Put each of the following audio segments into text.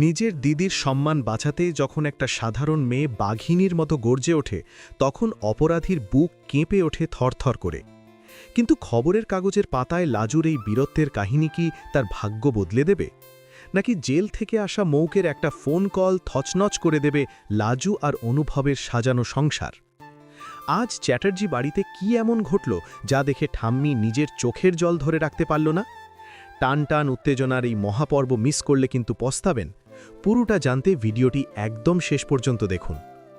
নিজের দিদির সম্মান বাঁচাতে যখন একটা সাধারণ মেয়ে বাঘিনীর মতো গর্জে ওঠে তখন অপরাধীর বুক কেঁপে ওঠে থরথর করে। কিন্তু খবরের কাগজের পাতায় লাজুর এই বীরত্বের কাহিনী কি তার ভাগ্য বদলে দেবে, নাকি জেল থেকে আসা মৌকের একটা ফোন কল থচনচ করে দেবে লাজু আর অনুভবের সাজানো সংসার? আজ চ্যাটার্জি বাড়িতে কি এমন ঘটল যা দেখে ঠাম্মি নিজের চোখের জল ধরে রাখতে পারল না? টান টান উত্তেজনার এই মহাপর্ব মিস করলে কিন্তু পস্তাবেন। পুরোটা জানতে ভিডিওটি একদম শেষ পর্যন্ত দেখুন।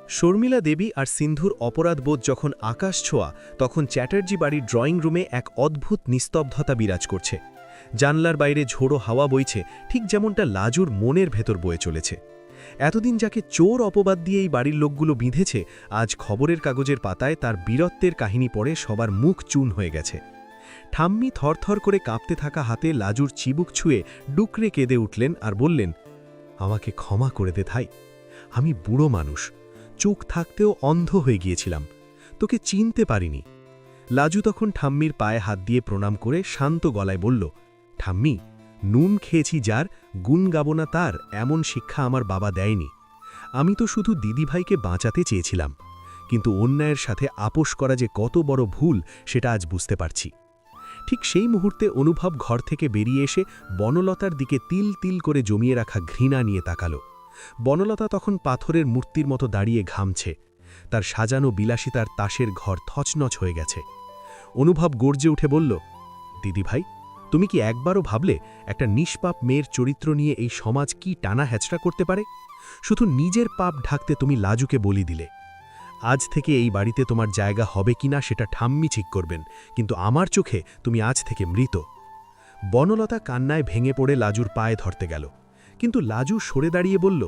শর্মিলা দেবী আর সিন্ধুর অপরাধবোধ যখন আকাশ ছোঁয়া, তখন চ্যাটার্জি বাড়ির ড্রয়িং রুমে এক অদ্ভুত নিস্তব্ধতা বিরাজ করছে। জানলার বাইরে ঝোড়ো হাওয়া বইছে, ঠিক যেমনটা লাজুর মনের ভেতর বয়ে চলেছে। এতদিন যাকে চোর অপবাদ দিয়ে এই বাড়ির লোকগুলো বিঁধেছে, আজ খবরের কাগজের পাতায় তার বীরত্বের কাহিনী পড়ে সবার মুখ চুন হয়ে গেছে। ঠাম্মি থরথর করে কাঁপতে থাকা হাতে লাজুর চিবুক ছুঁয়ে ডুকরে কেঁদে উঠলেন আর বললেন, আমাকে ক্ষমা করে দে ভাই, আমি বুড়ো মানুষ, চোখ থাকতেও অন্ধ হয়ে গিয়েছিলাম, তোকে চিনতে পারিনি। লাজু তখন ঠাম্মির পায়ে হাত দিয়ে প্রণাম করে শান্ত গলায় বলল, ঠাম্মি, নুন খেয়েছি যার, গুণ গাবো না তার এমন শিক্ষা আমার বাবা দেয়নি। আমি তো শুধু দিদিভাইকে বাঁচাতে চেয়েছিলাম, কিন্তু অন্যায়ের সাথে আপোষ করা যে কত বড় ভুল সেটা আজ বুঝতে পারছি। ঠিক সেই মুহূর্তে অনুভব ঘর থেকে বেরিয়ে এসে বনলতার দিকে তিল তিল করে জমিয়ে রাখা ঘৃণা নিয়ে তাকালো। বনলতা তখন পাথরের মূর্তির মতো দাঁড়িয়ে ঘামছে, তার সাজানো বিলাসিতার তাসের ঘর থচনচ হয়ে গেছে। অনুভব গর্জে উঠে বলল, দিদিভাই, তুমি কি একবারও ভাবলে একটা নিষ্পাপ মেয়ের চরিত্র নিয়ে এই সমাজ কি টানা হ্যাচড়া করতে পারে? শুধু নিজের পাপ ঢাকতে তুমি লাজুকে বলি দিলে। আজ থেকে এই বাড়িতে তোমার জায়গা হবে কিনা সেটা ঠাম্মি ঠিক করবেন, কিন্তু আমার চোখে তুমি আজ থেকে মৃত। বনলতা কান্নায় ভেঙে পড়ে লাজুর পায়ে ধরতে গেল, কিন্তু লাজু সরে দাঁড়িয়ে বলল,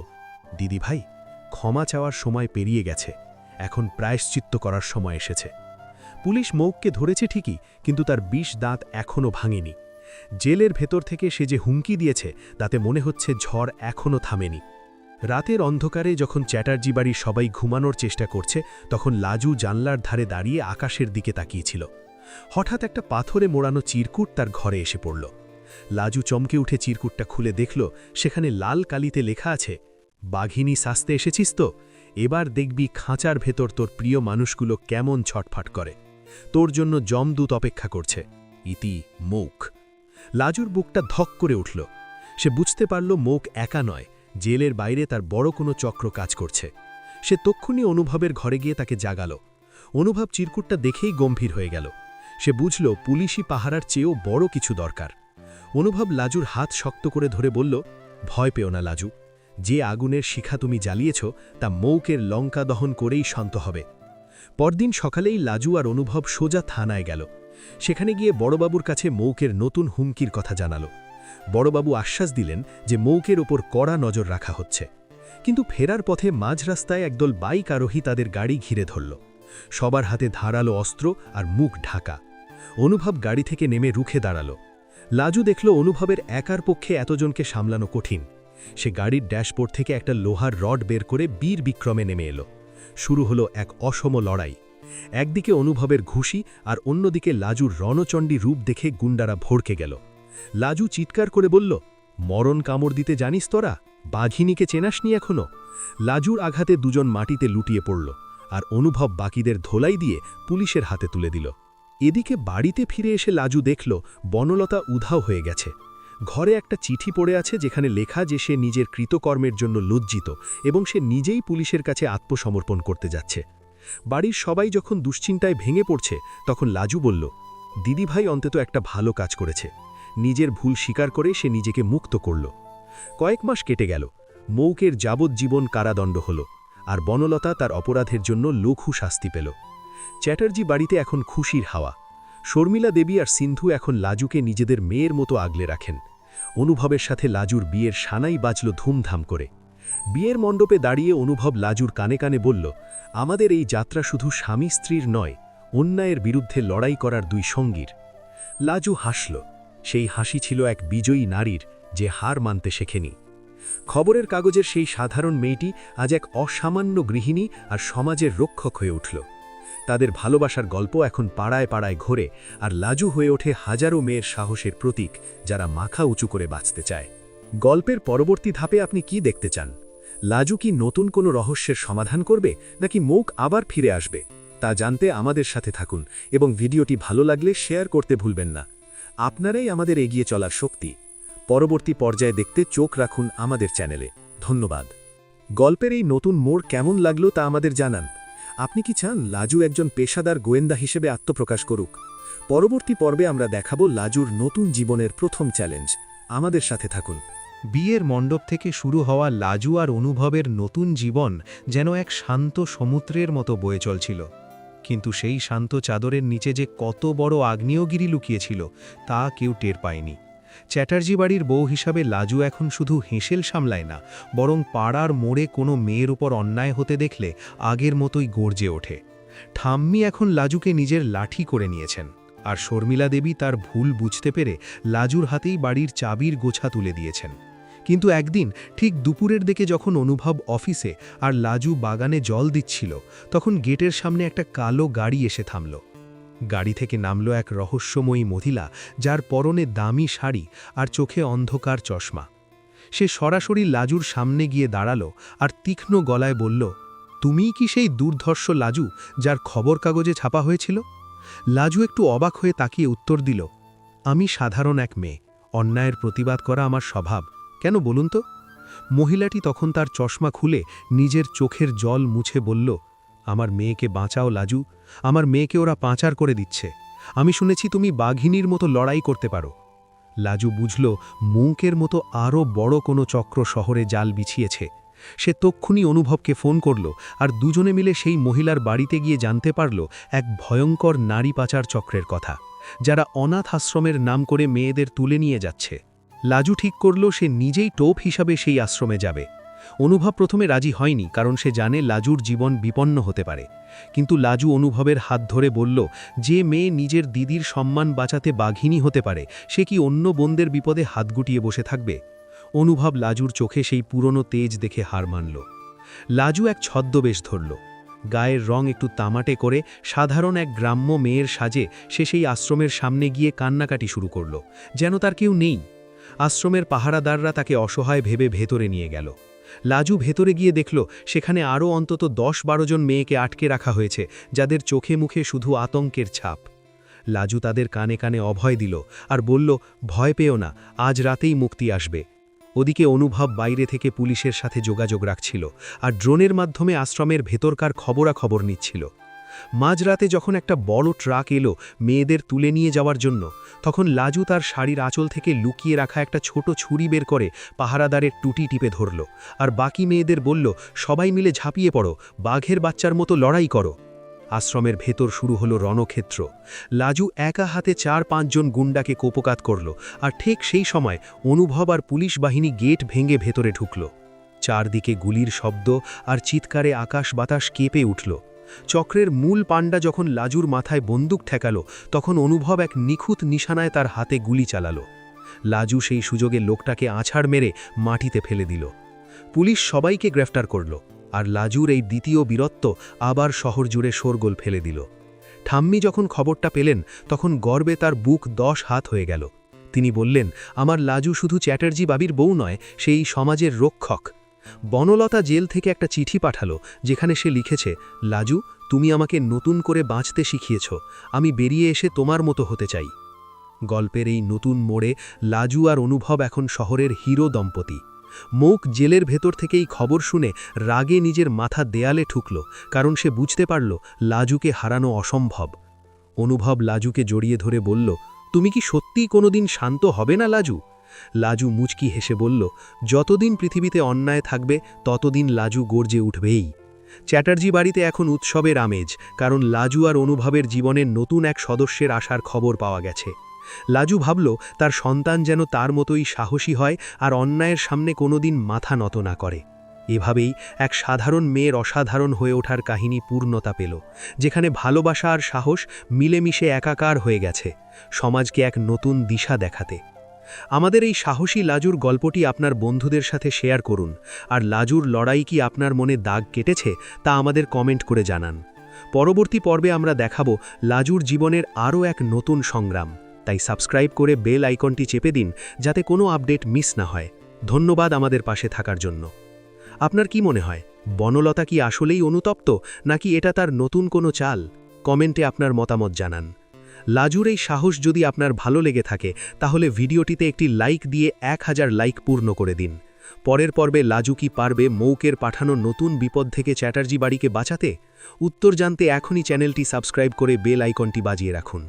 দিদিভাই, ক্ষমা চাওয়ার সময় পেরিয়ে গেছে, এখন প্রায়শ্চিত্ত করার সময় এসেছে। পুলিশ মৌককে ধরেছে ঠিকই, কিন্তু তার ২০ দাঁত এখনও ভাঙেনি। জেলের ভেতর থেকে সে যে হুমকি দিয়েছে তাতে মনে হচ্ছে ঝড় এখনও থামেনি। রাতের অন্ধকারে যখন চ্যাটার্জি বাড়ির সবাই ঘুমানোর চেষ্টা করছে, তখন লাজু জানলার ধারে দাঁড়িয়ে আকাশের দিকে তাকিয়েছিল। হঠাৎ একটা পাথরে মোড়ানো চিরকুট তার ঘরে এসে পড়ল। লাজু চমকে উঠে চিরকুটটা খুলে দেখল, সেখানে লাল কালিতে লেখা আছে, বাঘিনী শাস্তে এসেছিস তো, এবার দেখবি খাঁচার ভেতর তোর প্রিয় মানুষগুলো কেমন ছটফট করে, তোর জন্য যমদূত অপেক্ষা করছে, ইতি মৌক। লাজুর বুকটা ধক করে উঠল। সে বুঝতে পারল মৌক একা নয়, জেলের বাইরে তার বড় কোনো চক্র কাজ করছে। সে তক্ষুনি অনুভবের ঘরে গিয়ে তাকে জাগাল। অনুভব চিরকুটটা দেখেই গম্ভীর হয়ে গেল। সে বুঝল পুলিশি পাহারার চেয়েও বড় কিছু দরকার। অনুভব লাজুর হাত শক্ত করে ধরে বলল, ভয় পেও না লাজু, যে আগুনের শিখা তুমি জ্বালিয়েছ তা মৌকের লঙ্কা দহন করেই শান্ত হবে। পরদিন সকালেই লাজু আর অনুভব সোজা থানায় গেল। সেখানে গিয়ে বড়বাবুর কাছে মৌকের নতুন হুমকির কথা জানালো। বড়বাবু আশ্বাস দিলেন যে মৌকের ওপর কড়া নজর রাখা হচ্ছে। কিন্তু ফেরার পথে মাঝ রাস্তায় একদল বাইক আরোহী তাদের গাড়ি ঘিরে ধরল। সবার হাতে ধারালো অস্ত্র আর মুখ ঢাকা। অনুভব গাড়ি থেকে নেমে রুখে দাঁড়াল। লাজু দেখল অনুভবের একার পক্ষে এতজনকে সামলানো কঠিন। সে গাড়ির ড্যাশবোর্ড থেকে একটা লোহার রড বের করে বীর বিক্রমে নেমে এলো। শুরু হলো এক অসম লড়াই। একদিকে অনুভবের ঘুষি আর অন্যদিকে লাজুর রণচণ্ডী রূপ দেখে গুন্ডারা ভড়কে গেল। লাজু চিৎকার করে বলল, মরণ কামড় দিতে জানিস তোরা, বাঘিনীকে চেনাসনি এখনো? লাজুর আঘাতে দুজন মাটিতে লুটিয়ে পড়ল, আর অনুভব বাকিদের ধোলাই দিয়ে পুলিশের হাতে তুলে দিল। এদিকে বাড়িতে ফিরে এসে লাজু দেখল বনলতা উধাও হয়ে গেছে। ঘরে একটা চিঠি পড়ে আছে যেখানে লেখা যে সে নিজের কৃতকর্মের জন্য লজ্জিত এবং সে নিজেই পুলিশের কাছে আত্মসমর্পণ করতে যাচ্ছে। বাড়ির সবাই যখন দুশ্চিন্তায় ভেঙে পড়ছে, তখন লাজু বলল, দিদিভাই অন্তত একটা ভালো কাজ করেছে, নিজের ভুল স্বীকার করে সে নিজেকে মুক্ত করল। কয়েক মাস কেটে গেল। মৌকের যাবজ্জীবন কারাদণ্ড হল, আর বনলতা তার অপরাধের জন্য লঘু শাস্তি পেল। চ্যাটার্জি বাড়িতে এখন খুশির হাওয়া। শর্মিলা দেবী আর সিন্ধু এখন লাজুকে নিজেদের মেয়ের মতো আগলে রাখেন। অনুভবের সাথে লাজুর বিয়ের সানাই বাজল ধুমধাম করে। বিয়ের মণ্ডপে দাঁড়িয়ে অনুভব লাজুর কানে কানে বলল, আমাদের এই যাত্রা শুধু স্বামী স্ত্রীর নয়, অন্যায়ের বিরুদ্ধে লড়াই করার দুই সঙ্গীর। লাজু হাসল। সেই হাসি ছিল এক বিজয়ী নারীর, যে হার মানতে শেখেনি। খবরের কাগজের সেই সাধারণ মেয়েটি আজ এক অসামান্য গৃহিণী আর সমাজের রক্ষক হয়ে উঠল। তাদের ভালোবাসার গল্প এখন পাড়ায় পাড়ায় ঘোরে, আর লাজু হয়ে ওঠে হাজারো মেয়ের সাহসের প্রতীক, যারা মাথা উঁচু করে বাঁচতে চায়। গল্পের পরবর্তী ধাপে আপনি কি দেখতে চান? লাজু কি নতুন কোনো রহস্যের সমাধান করবে, নাকি মুখ আবার ফিরে আসবে? তা জানতে আমাদের সাথে থাকুন এবং ভিডিওটি ভালো লাগলে শেয়ার করতে ভুলবেন না। আপনারাই আমাদের এগিয়ে চলার শক্তি। পরবর্তী পর্যায়ে দেখতে চোখ রাখুন আমাদের চ্যানেলে। ধন্যবাদ। গল্পের এই নতুন মোড় কেমন লাগলো তা আমাদের জানান। আপনি কি চান লাজু একজন পেশাদার গোয়েন্দা হিসেবে আত্মপ্রকাশ করুক? পরবর্তী পর্বে আমরা দেখাবো লাজুর নতুন জীবনের প্রথম চ্যালেঞ্জ। আমাদের সাথে থাকুন। বিয়ের মণ্ডপ থেকে শুরু হওয়া লাজু আর অনুভবের নতুন জীবন যেন এক শান্ত সমুদ্রের মতো বয়ে চলছিল। কিন্তু সেই শান্ত চাদরের নিচে যে কত বড় আগ্নেয়গিরি লুকিয়েছিল তা কেউ টের পায়নি। চ্যাটার্জি বাড়ির বউ হিসাবে লাজু এখন শুধু হেঁসেল সামলায় না, বরং পাড়ার মোড়ে কোনো মেয়ের উপর অন্যায় হতে দেখলে আগের মতোই গর্জে ওঠে। ঠাম্মি এখন লাজুকে নিজের লাঠি করে নিয়েছেন, আর শর্মিলা দেবী তার ভুল বুঝতে পেরে লাজুর হাতেই বাড়ির চাবির গোছা তুলে দিয়েছেন। কিন্তু একদিন ঠিক দুপুরের দিকে যখন অনুভব অফিসে আর লাজু বাগানে জল দিচ্ছিল, তখন গেটের সামনে একটা কালো গাড়ি এসে থামল। গাড়ি থেকে নামল এক রহস্যময়ী মহিলা, যার পরনে দামি শাড়ি আর চোখে অন্ধকার চশমা। সে সরাসরি লাজুর সামনে গিয়ে দাঁড়ালো আর তীক্ষ্ণ গলায় বলল, তুমিই কি সেই দুর্ধর্ষ লাজু যার খবর কাগজে ছাপা হয়েছিল? লাজু একটু অবাক হয়ে তাকিয়ে উত্তর দিল, আমি সাধারণ এক মেয়ে, অন্যায়ের প্রতিবাদ করা আমার স্বভাব। কেন বলুন তো? মহিলাটি তখন তার চশমা খুলে নিজের চোখের জল মুছে বলল, আমার মেয়েকে বাঁচাও লাজু, আমার মেয়েকে ওরা পাচার করে দিচ্ছে। আমি শুনেছি তুমি বাঘিনীর মতো লড়াই করতে পারো। লাজু বুঝল মুঙ্কের মতো আরও বড় কোনো চক্র শহরে জাল বিছিয়েছে। সে তক্ষুনি অনুভবকে ফোন করল আর দুজনে মিলে সেই মহিলার বাড়িতে গিয়ে জানতে পারল এক ভয়ঙ্কর নারী পাচার চক্রের কথা, যারা অনাথ আশ্রমের নাম করে মেয়েদের তুলে নিয়ে যাচ্ছে। লাজু ঠিক করল সে নিজেই টোপ হিসাবে সেই আশ্রমে যাবে। অনুভব প্রথমে রাজি হয়নি, কারণ সে জানে লাজুর জীবন বিপন্ন হতে পারে। কিন্তু লাজু অনুভবের হাত ধরে বলল, যে মেয়ে নিজের দিদির সম্মান বাঁচাতে বাঘিনী হতে পারে, সে কি অন্য বোনদের বিপদে হাত গুটিয়ে বসে থাকবে? অনুভব লাজুর চোখে সেই পুরনো তেজ দেখে হার মানল। লাজু এক ছদ্মবেশ ধরল। গায়ের রং একটু তামাটে করে সাধারণ এক গ্রাম্য মেয়ের সাজে সে সেই আশ্রমের সামনে গিয়ে কান্নাকাটি শুরু করল, যেন তার কেউ নেই। আশ্রমের পাহারাদাররা তাকে অসহায় ভেবে ভেতরে নিয়ে গেল। লাজু ভেতরে গিয়ে দেখল সেখানে আরও অন্তত 10-12 জন মেয়েকে আটকে রাখা হয়েছে, যাদের চোখে মুখে শুধু আতঙ্কের ছাপ। লাজু তাদের কানে কানে অভয় দিল আর বলল, ভয় পেও না, আজ রাতেই মুক্তি আসবে। ওদিকে অনুভব বাইরে থেকে পুলিশের সাথে যোগাযোগ রাখছিল আর ড্রোনের মাধ্যমে আশ্রমের ভেতরকার খবরাখবর নিচ্ছিল। মাঝরাতে যখন একটা বড় ট্রাক এলো মেয়েদের তুলে নিয়ে যাওয়ার জন্য, তখন লাজু তার শাড়ির আঁচল থেকে লুকিয়ে রাখা একটা ছোট ছুরি বের করে পাহারাদারের টুটি টিপে ধরল আর বাকি মেয়েদের বলল, সবাই মিলে ঝাঁপিয়ে পড়ো, বাঘের বাচ্চার মতো লড়াই করো। আশ্রমের ভেতর শুরু হলো রণক্ষেত্র। লাজু একা হাতে 4-5 জন গুন্ডাকে কোপকাত করল, আর ঠিক সেই সময় অনুভব আর পুলিশ বাহিনী গেট ভেঙে ভেতরে ঢুকল। চারদিকে গুলির শব্দ আর চিৎকারে আকাশ বাতাস কেঁপে উঠল। চক্রের মূল পাণ্ডা যখন লাজুর মাথায় বন্দুক ঠেকালো, তখন অনুভব এক নিখুঁত নিশানায় তার হাতে গুলি চালালো। লাজু সেই সুযোগে লোকটাকে আছাড় মেরে মাটিতে ফেলে দিল। পুলিশ সবাইকে গ্রেফতার করল, আর লাজুর এই দ্বিতীয় বীরত্ব আবার শহর জুড়ে শোরগোল ফেলে দিল। ঠাম্মি যখন খবরটা পেলেন, তখন গর্বে তার বুক 10 হাত হয়ে গেল। তিনি বললেন, আমার লাজু শুধু চ্যাটার্জি বাবির বউ নয়, সেই সমাজের রক্ষক। বনলতা জেল থেকে একটা চিঠি পাঠালো, যেখানে সে লিখেছে, লাজু, তুমি আমাকে নতুন করে বাঁচতে শিখিয়েছ, আমি বেরিয়ে এসে তোমার মতো হতে চাই। গল্পের এই নতুন মোড়ে লাজু আর অনুভব এখন শহরের হিরো দম্পতি। মৌক জেলের ভেতর থেকেই খবর শুনে রাগে নিজের মাথা দেয়ালে ঠুকল, কারণ সে বুঝতে পারল লাজুকে হারানো অসম্ভব। অনুভব লাজুকে জড়িয়ে ধরে বলল, তুমি কি সত্যিই কোনোদিন শান্ত হবে না লাজু? লাজু মুচকি হেসে বলল, যতদিন পৃথিবীতে অন্যায় থাকবে ততদিন লাজু গর্জে উঠবেই। চ্যাটার্জি বাড়িতে এখন উৎসবের আমেজ, কারণ লাজু আর অনুভবের জীবনের নতুন এক সদস্যের আসার খবর পাওয়া গেছে। লাজু ভাবল তার সন্তান যেন তার মতোই সাহসী হয় আর অন্যায়ের সামনে কোনোদিন মাথা নত না করে। এভাবেই এক সাধারণ মেয়ের অসাধারণ হয়ে ওঠার কাহিনী পূর্ণতা পেল, যেখানে ভালোবাসা আর সাহস মিলেমিশে একাকার হয়ে গেছে, সমাজকে এক নতুন দিশা দেখাতে। আমাদের এই সাহসী লাজুর গল্পটি আপনার বন্ধুদের সাথে শেয়ার করুন, আর লাজুর লড়াই কি আপনার মনে দাগ কেটেছে তা আমাদের কমেন্ট করে জানান। পরবর্তী পর্বে আমরা দেখাবো লাজুর জীবনের আরও এক নতুন সংগ্রাম। তাই সাবস্ক্রাইব করে বেল আইকনটি চেপে দিন, যাতে কোনো আপডেট মিস না হয়। ধন্যবাদ আমাদের পাশে থাকার জন্য। আপনার কি মনে হয়, বনলতা কি আসলেই অনুতপ্ত, নাকি এটা তার নতুন কোনো চাল? কমেন্টে আপনার মতামত জানান। লাজুর এই সাহস যদি আপনার ভালো লেগে থাকে, তাহলে ভিডিওটিতে একটি লাইক দিয়ে 1000 লাইক পূর্ণ করে দিন। পরের পর্বে লাজু কি পারবে মৌকের পাঠানো নতুন বিপদ থেকে চ্যাটার্জি বাড়িকে বাঁচাতে? উত্তর জানতে এখনই চ্যানেলটি সাবস্ক্রাইব করে বেল আইকনটি বাজিয়ে রাখুন।